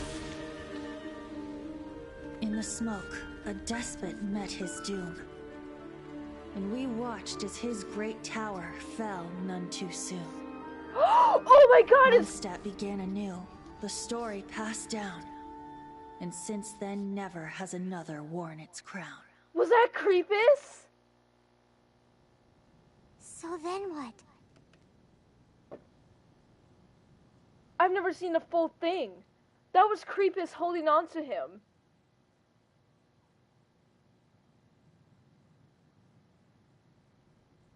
In the smoke, a despot met his doom. And we watched as his great tower fell none too soon.
Oh my god!
Mondstadt began anew. The story passed down. And since then, never has another worn its crown.
Was that Creepus?
So then what?
I've never seen the full thing. That was Creepus holding on to him.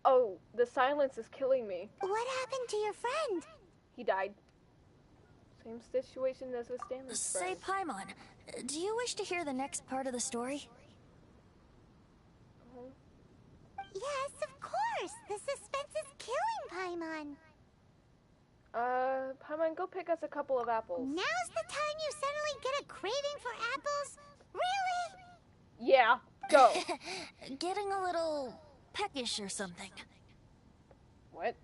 Oh, the silence is killing me.
What happened to your friend?
He died. Same situation as with Stanley's
Say,
friend.
Paimon, do you wish to hear the next part of the story?
Yes, of course. The suspense is killing Paimon.
Paimon, go pick us a couple of apples.
Now's the time you suddenly get a craving for apples? Really?
Yeah, go.
Getting a little peckish or something.
What?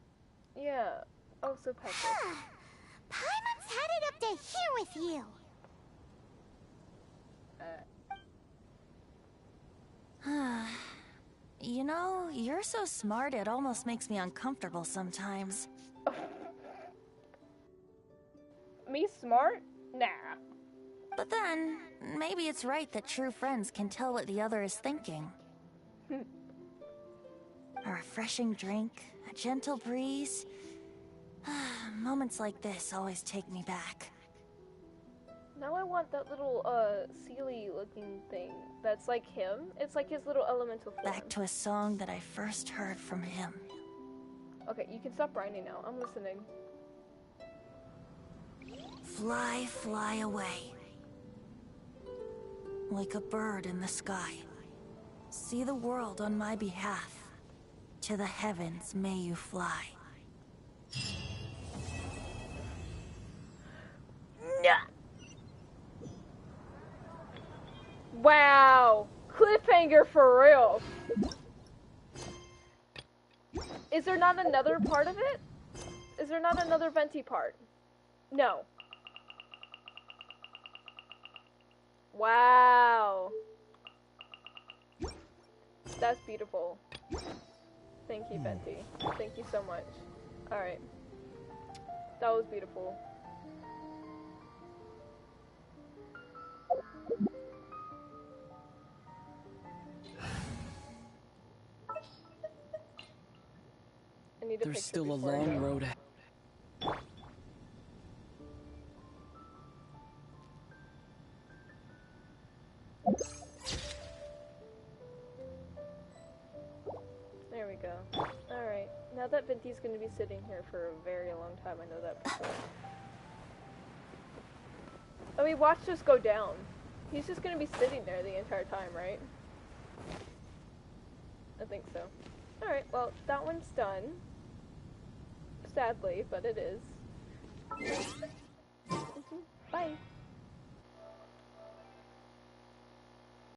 Yeah. Oh, so peckish.
Paimon's had it up to here with you.
You know, you're so smart it almost makes me uncomfortable sometimes.
Me smart? Nah.
But then, maybe it's right that true friends can tell what the other is thinking. A refreshing drink, a gentle breeze. Moments like this always take me back.
Now I want that little, Sealy looking thing. That's like him. It's like his little elemental form.
Back to a song that I first heard from him.
Okay, you can stop writing now. I'm listening.
Fly, fly away. Like a bird in the sky. See the world on my behalf. To the heavens may you fly.
Wow! Cliffhanger for real! Is there not another part of it? Is there not another Venti part? No. Wow. That's beautiful. Thank you, Venti. Thank you so much. Alright. That was beautiful. I need a
There's
picture
still a
before I
long
go.
road ahead.
There we go. Alright. Now that Venti's gonna be sitting here for a very long time, I know that for sure. I mean, watch this go down. He's just gonna be sitting there the entire time, right? I think so. Alright, well, that one's done. Sadly, but it is. Bye.